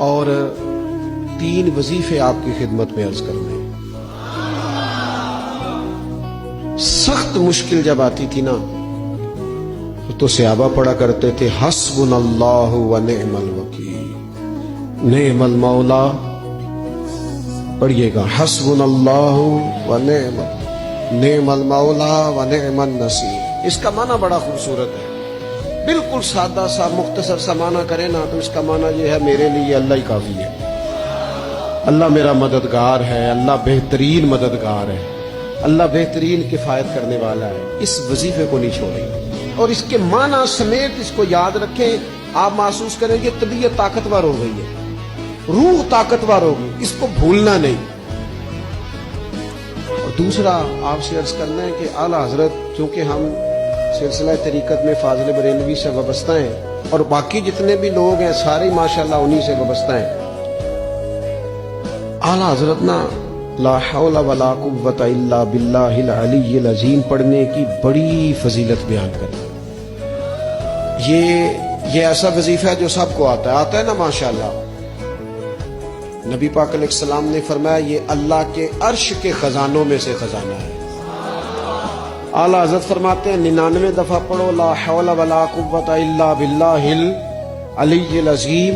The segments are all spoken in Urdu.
اور 3 وظیفے آپ کی خدمت میں عرض کرنے ہیں۔ سخت مشکل جب آتی تھی نا تو صحابہ پڑھا کرتے تھے حسبنا اللہ و نعم الوکیل، نعم المولا، پڑھیے گا حسبنا اللہ و نعم المولا و نعم النصیر۔ اس کا معنی بڑا خوبصورت ہے، بالکل سادہ سا مختصر سا معنی کرے نا تو اس کا معنی یہ ہے میرے لیے اللہ ہی کافی ہے، اللہ میرا مددگار ہے، اللہ بہترین مددگار ہے، اللہ بہترین کفایت کرنے والا ہے۔ اس وظیفے کو نہیں چھوڑیں اور اس کے معنی سمیت اس کو یاد رکھیں۔ آپ محسوس کریں گے طبیعت طاقتور ہو گئی ہے، روح طاقتور ہوگی، اس کو بھولنا نہیں۔ اور دوسرا آپ سے عرض کرنا ہے کہ اعلیٰ حضرت، چونکہ ہم سلسلہ طریقت میں فاضل بریلوی سے وابستہ ہیں اور باقی جتنے بھی لوگ ہیں سارے ماشاءاللہ انہی سے وابستہ ہیں، اعلیٰ حضرت نا لا حول ولا قوت الا باللہ العلی العظیم پڑھنے کی بڑی فضیلت بیان کریں۔ یہ ایسا وظیفہ ہے جو سب کو آتا ہے نا ماشاءاللہ۔ نبی پاک علیہ السلام نے فرمایا یہ اللہ کے عرش کے خزانوں میں سے خزانہ ہے۔ اعلیٰ حضرت فرماتے ہیں 99 دفعہ پڑھو لا حول ولا قوت الا باللہ العلی العظیم،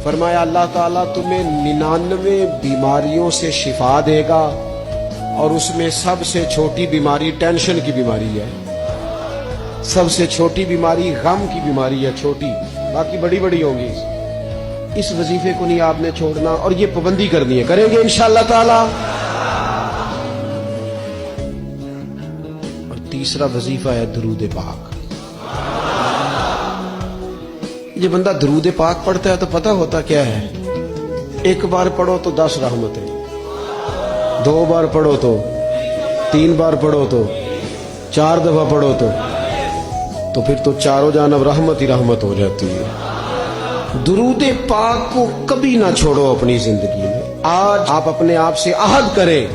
فرمایا اللہ تعالیٰ تمہیں 99 بیماریوں سے شفا دے گا، اور اس میں سب سے چھوٹی بیماری ٹینشن کی بیماری ہے، سب سے چھوٹی بیماری غم کی بیماری ہے، چھوٹی، باقی بڑی بڑی ہوں گی۔ اس وظیفے کو نہیں آپ نے چھوڑنا اور یہ پابندی کرنی ہے، کریں گے انشاءاللہ تعالی۔ اور تیسرا وظیفہ ہے درود پاک۔ یہ بندہ درود پاک پڑھتا ہے تو پتہ ہوتا کیا ہے، 1 بار پڑھو تو 10 رحمتیں، 2 بار پڑھو تو 3 بار پڑھو تو 4 دفعہ پڑھو تو پھر تو چاروں جانب رحمت ہی رحمت ہو جاتی ہے۔ درود پاک کو کبھی نہ چھوڑو اپنی زندگی میں۔ آج آپ اپنے آپ سے عہد کریں،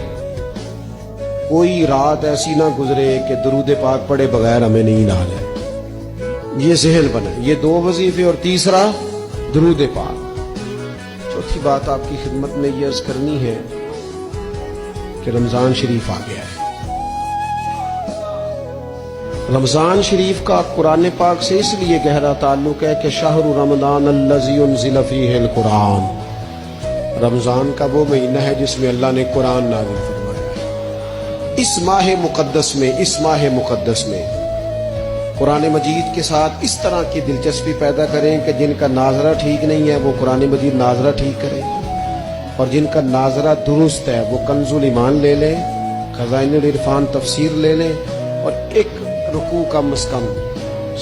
کوئی رات ایسی نہ گزرے کہ درود پاک پڑھے بغیر ہمیں نیند آ جائے۔ یہ ذہن بنا، یہ 2 وظیفے اور تیسرا درود پاک۔ چوتھی بات آپ کی خدمت میں یہ عرض کرنی ہے کہ رمضان شریف آ گیا ہے۔ رمضان شریف کا قرآن پاک سے اس لیے گہرا تعلق ہے کہ شہر رمضان الذی انزل فیہ القرآن، رمضان کا وہ مہینہ ہے جس میں اللہ نے قرآن نازل فرمایا ہے۔ اس ماہ مقدس میں قرآن مجید کے ساتھ اس طرح کی دلچسپی پیدا کریں کہ جن کا ناظرہ ٹھیک نہیں ہے وہ قرآن مجید ناظرہ ٹھیک کرے، اور جن کا ناظرہ درست ہے وہ کنز الایمان لے لیں، خزائن العرفان تفسیر لے لیں، اور 1 رکوع کم از کم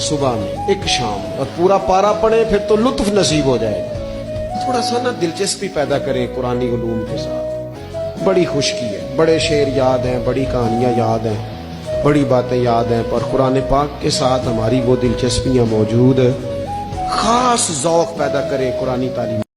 صبح میں 1 شام اور پورا پارا پڑھیں، پھر تو لطف نصیب ہو جائے گا۔ تھوڑا سا نا دلچسپی پیدا کریں قرآنی علوم کے ساتھ، بڑی خوشکی ہے، بڑے شعر یاد ہیں، بڑی کہانیاں یاد ہیں، بڑی باتیں یاد ہیں، پر قرآن پاک کے ساتھ ہماری وہ دلچسپیاں موجود، خاص ذوق پیدا کریں قرآنی تعلیم۔